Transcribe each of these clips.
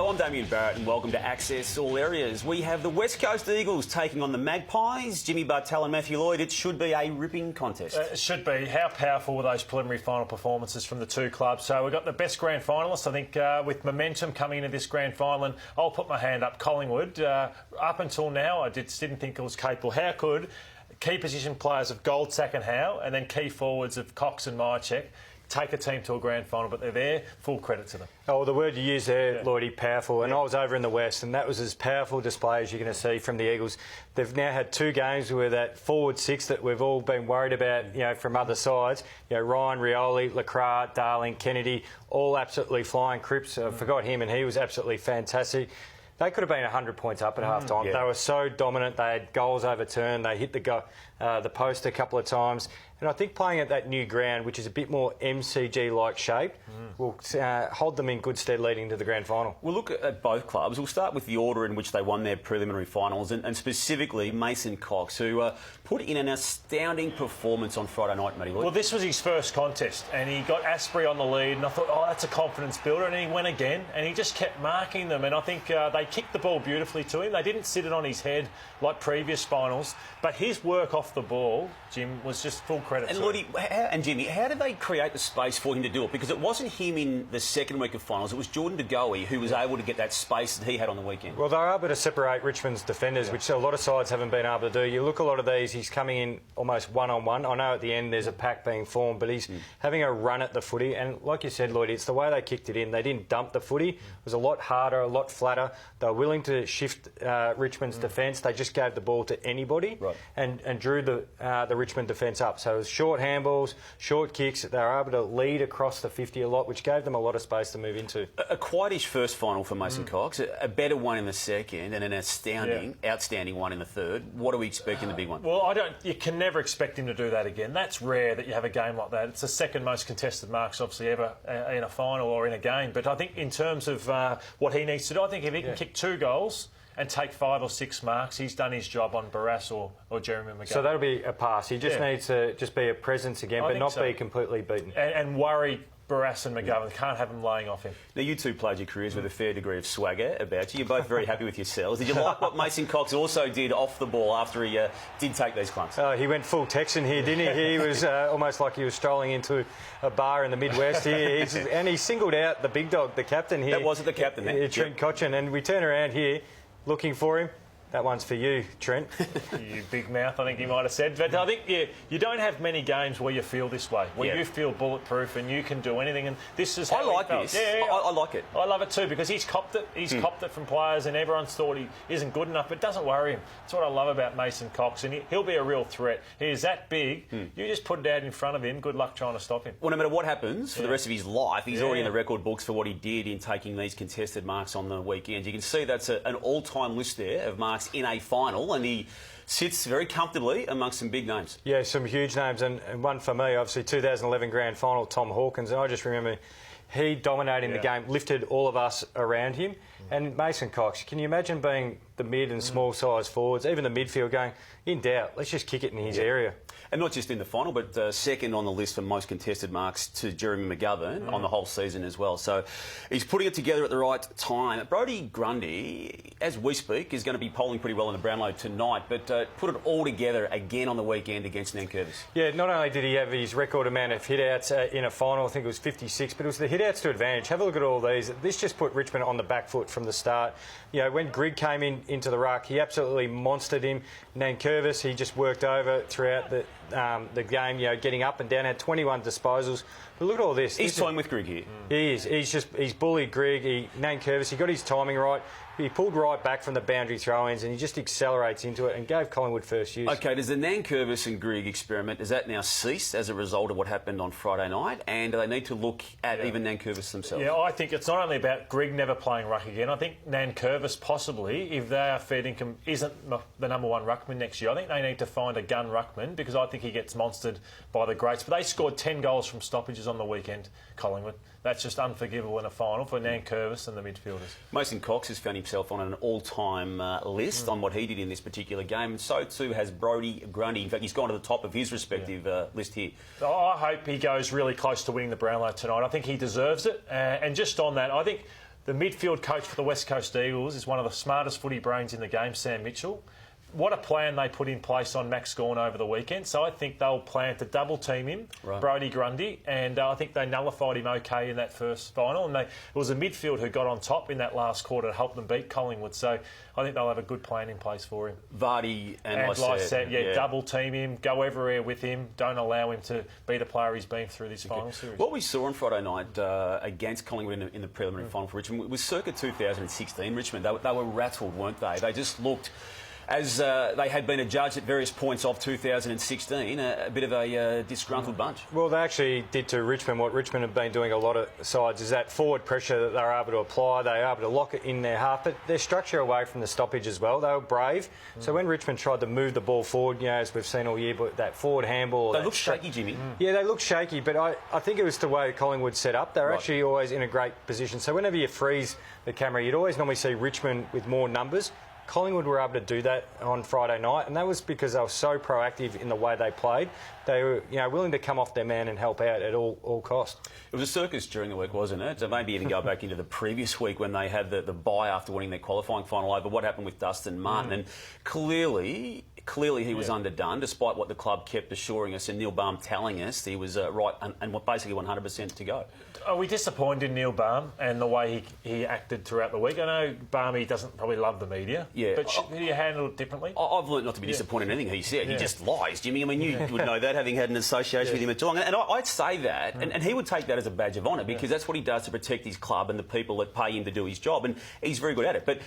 Hello, I'm Damien Barrett and welcome to Access All Areas. We have the West Coast Eagles taking on the Magpies. Jimmy Bartel and Matthew Lloyd. It should be a ripping contest. It should be. How powerful were those preliminary final performances from the two clubs? So we've got the best grand finalists, I think, with momentum coming into this grand final. And I'll put my hand up. Collingwood, up until now, I didn't think it was capable. How could key position players of Goldsack and Howe and then key forwards of Cox and Myercheck take a team to a grand final, but they're there, full credit to them. Oh, the word you used there, Lloydie, powerful. And I was over in the West, and that was as powerful a display as you're going to see from the Eagles. They've now had two games with that forward six that we've all been worried about, from other sides. Ryan, Rioli, Lacroix, Darling, Kennedy, all absolutely flying. Cripps, I forgot him, and he was absolutely fantastic. They could have been 100 points up at half time. They were so dominant. They had goals overturned. They hit the post a couple of times. And I think playing at that new ground, which is a bit more MCG-like shape, will hold them in good stead leading to the grand final. We'll look at both clubs. We'll start with the order in which they won their preliminary finals, and specifically Mason Cox, who put in an astounding performance on Friday night, Matty Lloyd. Well, this was his first contest, and he got Asprey on the lead, and I thought, that's a confidence builder, and he went again, and he just kept marking them, and I think they kicked the ball beautifully to him. They didn't sit it on his head like previous finals, but his work off the ball, Jim, was just full credit and to Lloydie, him. And Jimmy, how did they create the space for him to do it? Because it wasn't him in the second week of finals, it was Jordan De Goey who was able to get that space that he had on the weekend. Well, they were able to separate Richmond's defenders, which a lot of sides haven't been able to do. You look at a lot of these, he's coming in almost one-on-one. I know at the end there's a pack being formed, but he's having a run at the footy. And like you said, Lloyd, it's the way they kicked it in. They didn't dump the footy. It was a lot harder, a lot flatter. They were willing to shift Richmond's defence. They just gave the ball to anybody and drew the Richmond defence up. So it was short handballs, short kicks. They were able to lead across the 50 a lot, which gave them a lot of space to move into. A quietish first final for Mason Cox, a better one in the second, and an outstanding one in the third. What do we expect in the big one? Well, you can never expect him to do that again. That's rare that you have a game like that. It's the second most contested marks, obviously, ever in a final or in a game. But I think in terms of what he needs to do, I think if he can kick 2 goals and take 5 or 6 marks, he's done his job on Barrass or Jeremy McGovern. So that'll be a pass. He just needs to just be a presence again, but not be completely beaten. And worry Barrass and McGovern. Can't have them laying off him. Now, you two played your careers with a fair degree of swagger about you. You're both very happy with yourselves. Did you like what Mason Cox also did off the ball after he did take these clumps? He went full Texan here, didn't he? He was almost like he was strolling into a bar in the Midwest here. And he singled out the big dog, the captain here. That wasn't the captain then. Trent Cotchin. And we turn around here looking for him. That one's for you, Trent. You big mouth, I think he might have said. But I think you don't have many games where you feel this way, where you feel bulletproof and you can do anything. And this is how I like this. I like it. I love it too because he's copped it. He's copped it from players, and everyone's thought he isn't good enough. But it doesn't worry him. That's what I love about Mason Cox, and he'll be a real threat. He is that big. You just put it out in front of him. Good luck trying to stop him. Well, no matter what happens for the rest of his life, he's already in the record books for what he did in taking these contested marks on the weekend. You can see that's an all-time list there of marks in a final. And he sits very comfortably amongst some big names. Yeah, some huge names, and one for me, obviously 2011 grand final, Tom Hawkins, and I just remember he dominating the game, lifted all of us around him. And Mason Cox, can you imagine being the mid and small size forwards, even the midfield, going, in doubt, let's just kick it in his area. And not just in the final, but second on the list for most contested marks to Jeremy McGovern on the whole season as well. So he's putting it together at the right time. Brodie Grundy, as we speak, is going to be polling pretty well in the Brownlow tonight, but put it all together again on the weekend against Nankervis. Yeah, not only did he have his record amount of hit-outs in a final, I think it was 56, but it was the hit-outs to advantage. Have a look at all these. This just put Richmond on the back foot from the start. When Grigg came into the ruck, he absolutely monstered him. Nankervis, he just worked over throughout the game, getting up and down, had 21 disposals. But look at all this. He's toying with Grigg here. He is. He's bullied Grigg. Nankervis, he got his timing right. He pulled right back from the boundary throw-ins and he just accelerates into it and gave Collingwood first use. OK, does the Nankervis and Grigg experiment, does that now cease as a result of what happened on Friday night? And do they need to look at even Nankervis themselves? Yeah, I think it's not only about Grigg never playing ruck again. I think Nankervis possibly, if they are fair income, isn't the number 1 ruckman next year. I think they need to find a gun ruckman because I think he gets monstered by the greats. But they scored 10 goals from stoppages on the weekend, Collingwood. That's just unforgivable in a final for Nankervis and the midfielders. Mason Cox has found himself on an all-time list on what he did in this particular game, and so too has Brodie Grundy. In fact, he's gone to the top of his respective list here. I hope he goes really close to winning the Brownlow tonight. I think he deserves it. And just on that, I think The midfield coach for the West Coast Eagles is one of the smartest footy brains in the game, Sam Mitchell. What a plan they put in place on Max Gawn over the weekend. So I think they'll plan to double team him, Right. Brodie Grundy, and I think they nullified him okay in that first final. And it was a midfield who got on top in that last quarter to help them beat Collingwood. So I think they'll have a good plan in place for him. Vardy and And Lysette, Lysette, double team him, go everywhere with him. Don't allow him to be the player he's been through this final series. What we saw on Friday night against Collingwood in the preliminary final for Richmond was circa 2016. Richmond, they were rattled, weren't they? They just looked, as they had been adjudged at various points of 2016, a bit of a disgruntled bunch. Well, they actually did to Richmond what Richmond have been doing a lot of sides, is that forward pressure that they're able to apply. They were able to lock it in their half, but their structure away from the stoppage as well. They were brave. So when Richmond tried to move the ball forward, as we've seen all year, but that forward handball... They looked shaky, Jimmy. Yeah, they looked shaky, but I think it was the way Collingwood set up. They're actually always in a great position. So whenever you freeze the camera, you'd always normally see Richmond with more numbers. Collingwood were able to do that on Friday night, and that was because they were so proactive in the way they played. They were, willing to come off their man and help out at all cost. It was a circus during the week, wasn't it? So maybe even go back into the previous week when they had the bye after winning their qualifying final over. What happened with Dustin Martin? And clearly he was underdone, despite what the club kept assuring us and Neil Baum telling us he was right and basically 100% to go. Are we disappointed in Neil Baum and the way he acted throughout the week? I know Barmy doesn't probably love the media, but should you handle it differently? I've learnt not to be disappointed in anything he said. He just lies, Jimmy. I mean, you would know that, having had an association with him at Geelong. And I'd say that, and he would take that as a badge of honour, because that's what he does to protect his club and the people that pay him to do his job, and he's very good at it. But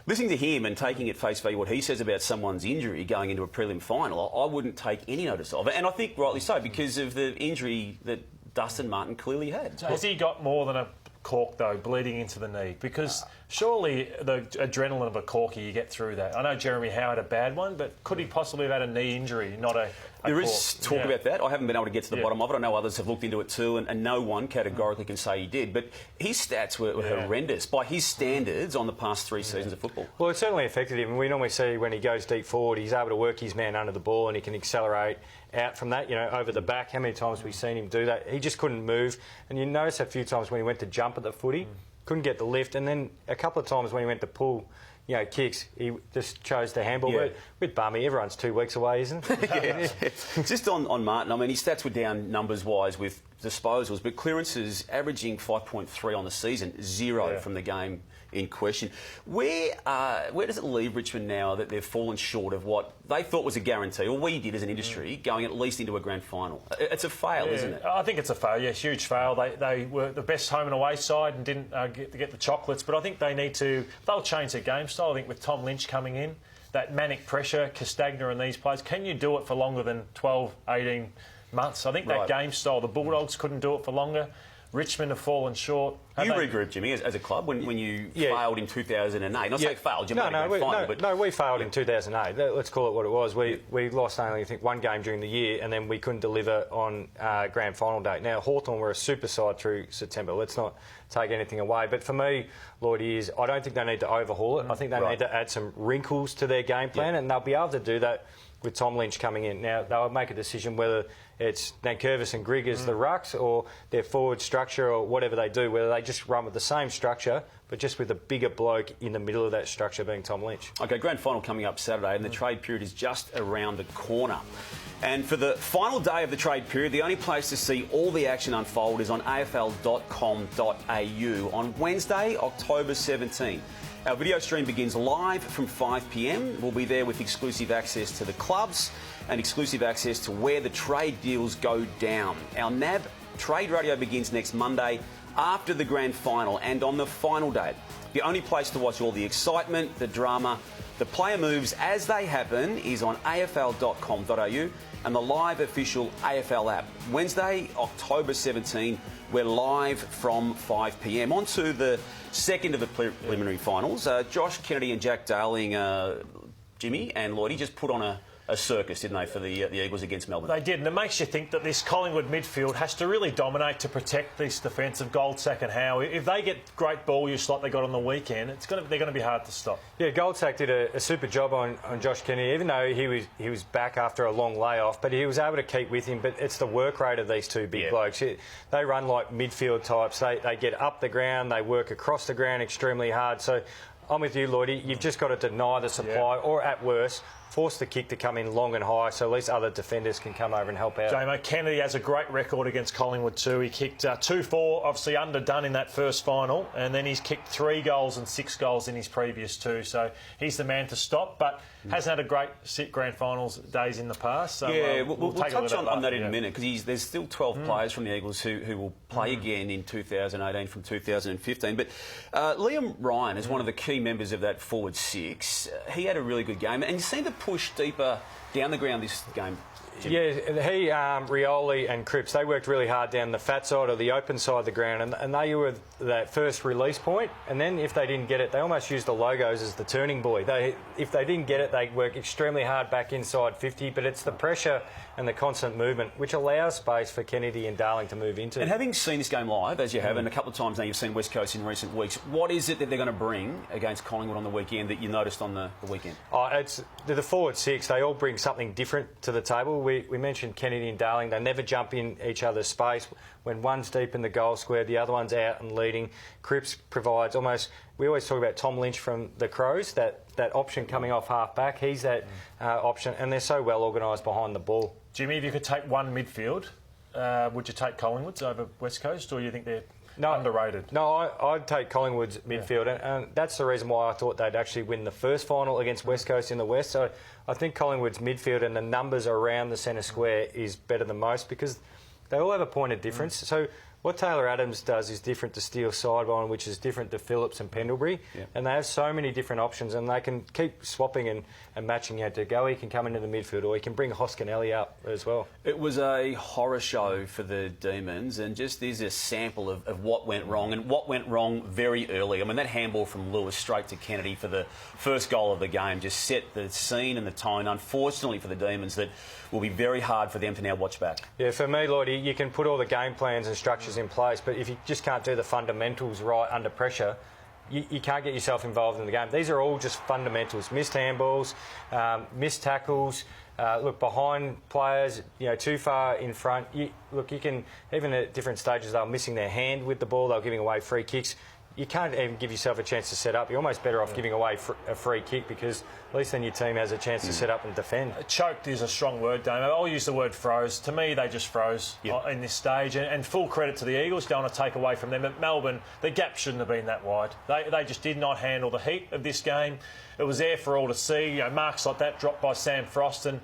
listening to him and taking at face value what he says about someone's injury going into a prelim final, I wouldn't take any notice of it. And I think rightly so, because of the injury that Dustin Martin clearly had. Has he got more than a cork, though, bleeding into the knee? Because surely the adrenaline of a corky, you get through that. I know Jeremy Howe had a bad one, but could he possibly have had a knee injury, not a There cork? is talk about that. I haven't been able to get to the bottom of it. I know others have looked into it too, and no one categorically can say he did. But his stats were horrendous by his standards on the past 3 seasons of football. Well, it certainly affected him. We normally see when he goes deep forward, he's able to work his man under the ball and he can accelerate out from that, over the back. How many times have we seen him do that? He just couldn't move. And you notice a few times when he went to jump at the footy, couldn't get the lift. And then a couple of times when he went to pull, kicks, he just chose to handball. Yeah. But with Barmy, everyone's 2 weeks away, isn't it? Just on Martin, I mean, his stats were down numbers-wise with disposals, but clearances averaging 5.3 on the season, 0 from the game in question. Where does it leave Richmond now that they've fallen short of what they thought was a guarantee, or we did as an industry, going at least into a grand final? It's a fail, isn't it? I think it's a fail, huge fail. They were the best home and away side and didn't get the chocolates, but I think they'll change their game style. I think with Tom Lynch coming in, that manic pressure, Castagna and these players, can you do it for longer than 12, 18 months? I think that game style, the Bulldogs couldn't do it for longer. Richmond have fallen short. You regrouped, Jimmy, as a club when you failed in 2008. Not say failed, you made a grand final. We failed in 2008. Let's call it what it was. We lost only, I think, 1 game during the year, and then we couldn't deliver on grand final day. Now, Hawthorn were a super side through September. Let's not take anything away. But for me, Lloydie, I don't think they need to overhaul it. I think they need to add some wrinkles to their game plan, and they'll be able to do that with Tom Lynch coming in. Now, they'll make a decision whether it's Nankervis and Grigg as the rucks or their forward structure or whatever they do, whether they just run with the same structure but just with a bigger bloke in the middle of that structure being Tom Lynch. OK, grand final coming up Saturday, and the trade period is just around the corner. And for the final day of the trade period, the only place to see all the action unfold is on afl.com.au on Wednesday, October 17. Our video stream begins live from 5 p.m. We'll be there with exclusive access to the clubs and exclusive access to where the trade deals go down. Our NAB Trade Radio begins next Monday after the grand final and on the final day. The only place to watch all the excitement, the drama, the player moves as they happen is on afl.com.au and the live official AFL app. Wednesday, October 17, we're live from 5 p.m. On to the second of the preliminary finals. Josh Kennedy and Jack Darling, Jimmy and Lloydie, just put on a a circus, didn't they, for the Eagles against Melbourne? They did, and it makes you think that this Collingwood midfield has to really dominate to protect this defence of Goldsack and Howe. If they get great ball use like they got on the weekend, they're going to be hard to stop. Yeah, Goldsack did a super job on Josh Kennedy, even though he was back after a long layoff, but he was able to keep with him. But it's the work rate of these two big blokes. They run like midfield types. They get up the ground, they work across the ground extremely hard. So I'm with you, Lloydie. You've just got to deny the supply, or at worst, force the kick to come in long and high so at least other defenders can come over and help out. Jamo, Kennedy has a great record against Collingwood too. He kicked 2-4, obviously underdone in that first final, and then he's kicked 3 goals and 6 goals in his previous 2. So he's the man to stop, but hasn't had a great grand finals days in the past. So, we'll touch on that in a minute, because there's still 12 players from the Eagles who will play again in 2018 from 2015. But Liam Ryan is one of the key members of that forward 6. He had a really good game, and you seem to push deeper down the ground this game. Jim. Yeah, he, Rioli and Cripps, they worked really hard down the fat side or the open side of the ground, and they were that first release point. And then if they didn't get it, they almost used the Logos as the turning buoy. If they didn't get it, they work extremely hard back inside 50, but it's the pressure and the constant movement which allows space for Kennedy and Darling to move into. And having seen this game live, as you have, and a couple of times now you've seen West Coast in recent weeks, what is it that they're going to bring against Collingwood on the weekend that you noticed on the weekend? It's the forward 6. They all bring something different to the table. We mentioned Kennedy and Darling. They never jump in each other's space. When one's deep in the goal square, the other one's out and leading. Cripps provides almost... We always talk about Tom Lynch from the Crows, that option coming off half-back. He's that option, and they're so well organised behind the ball. Jimmy, if you could take one midfield, would you take Collingwood's over West Coast, or you think they're underrated? No, I'd take Collingwood's midfield, and that's the reason why I thought they'd actually win the first final against West Coast in the West. So I think Collingwood's midfield and the numbers around the centre square is better than most, because they all have a point of difference. So what Taylor Adams does is different to Steele Sidebine, which is different to Phillips and Pendlebury. Yeah. And they have so many different options, and they can keep swapping and matching out. He can come into the midfield, or he can bring Hoskinelli up as well. It was a horror show for the Demons, and just there's a sample of what went wrong, and what went wrong very early. I mean, that handball from Lewis straight to Kennedy for the first goal of the game just set the scene and the tone, unfortunately for the Demons, that will be very hard for them to now watch back. Yeah, for me, Lloydie, you can put all the game plans and structures in place, but if you just can't do the fundamentals right under pressure, you can't get yourself involved in the game. These are all just fundamentals. Missed handballs, missed tackles, look behind players, too far in front. You can, even at different stages, they're missing their hand with the ball, they're giving away free kicks. You can't even give yourself a chance to set up. You're almost better off giving away a free kick, because at least then your team has a chance to set up and defend. Choked is a strong word, Damo. I'll use the word froze. To me, they just froze in this stage. And full credit to the Eagles. Don't want to take away from them. At Melbourne, the gap shouldn't have been that wide. They just did not handle the heat of this game. It was there for all to see. Marks like that dropped by Sam Frost, and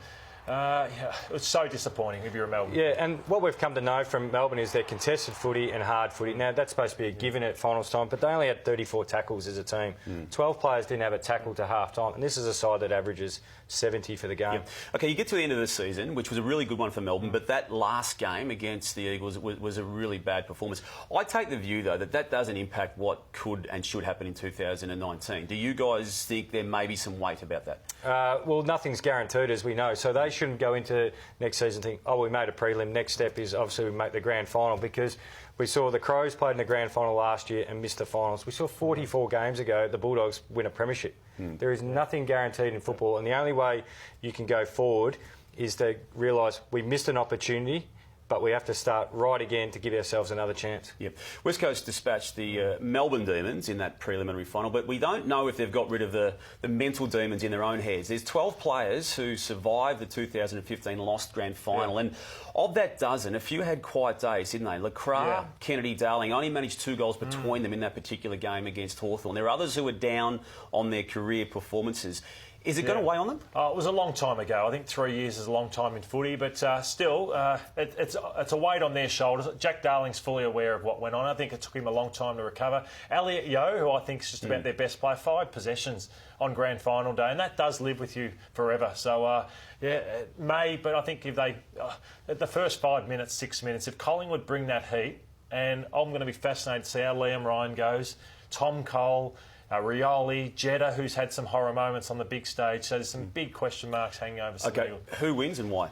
it was so disappointing if you're a Melbourne. Yeah, and what we've come to know from Melbourne is they're contested footy and hard footy. Now, that's supposed to be a given at finals time, but they only had 34 tackles as a team. 12 players didn't have a tackle to half-time, and this is a side that averages 70 for the game. Yep. OK, you get to the end of the season, which was a really good one for Melbourne, but that last game against the Eagles was a really bad performance. I take the view, though, that doesn't impact what could and should happen in 2019. Do you guys think there may be some weight about that? Well, nothing's guaranteed, as we know, so they shouldn't go into next season thinking, we made a prelim, next step is obviously we make the grand final, because we saw the Crows played in the grand final last year and missed the finals. We saw 44 games ago the Bulldogs win a premiership. There is nothing guaranteed in football, and the only way you can go forward is to realise we missed an opportunity, but we have to start right again to give ourselves another chance. Yep. West Coast dispatched the Melbourne Demons in that preliminary final, but we don't know if they've got rid of the mental demons in their own heads. There's 12 players who survived the 2015 lost grand final, and of that dozen, a few had quiet days, didn't they? LaCroix, Kennedy, Darling only managed 2 goals between them in that particular game against Hawthorn. There are others who were down on their career performances. Is it going to weigh on them? It was a long time ago. I think 3 years is a long time in footy, but still, it's a weight on their shoulders. Jack Darling's fully aware of what went on. I think it took him a long time to recover. Elliot Yeo, who I think is just about their best player, 5 possessions on grand final day, and that does live with you forever. So, it may, but I think if they, at the first 5 minutes, 6 minutes, if Collingwood bring that heat, and I'm going to be fascinated to see how Liam Ryan goes, Tom Cole, Rioli, Jeddah, who's had some horror moments on the big stage. So there's some big question marks hanging over St Okay, Kilda. who wins and why?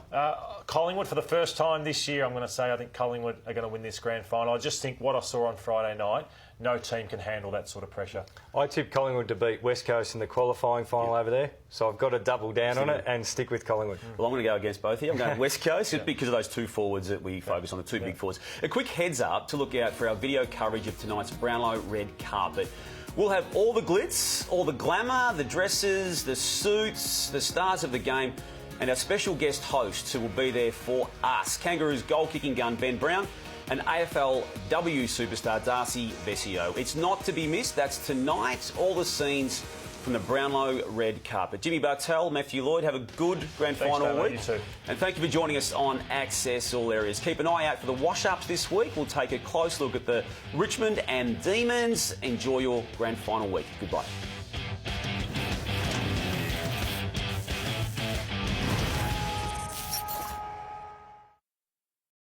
Collingwood, for the first time this year, I'm going to say I think Collingwood are going to win this grand final. I just think what I saw on Friday night, no team can handle that sort of pressure. I tipped Collingwood to beat West Coast in the qualifying final over there, so I've got to double down on it and stick with Collingwood. Well, I'm going to go against both here. I'm going West Coast just because of those two forwards that we focus on, the two big forwards. A quick heads up to look out for our video coverage of tonight's Brownlow red carpet. We'll have all the glitz, all the glamour, the dresses, the suits, the stars of the game, and our special guest hosts who will be there for us. Kangaroos goal-kicking gun Ben Brown and AFLW superstar Darcy Vescio. It's not to be missed. That's tonight. All the scenes from the Brownlow red carpet. Jimmy Bartell, Matthew Lloyd, have a good grand final Damo, week. you too. And thank you for joining us on Access All Areas. Keep an eye out for the wash-ups this week. We'll take a close look at the Richmond and Demons. Enjoy your grand final week. Goodbye.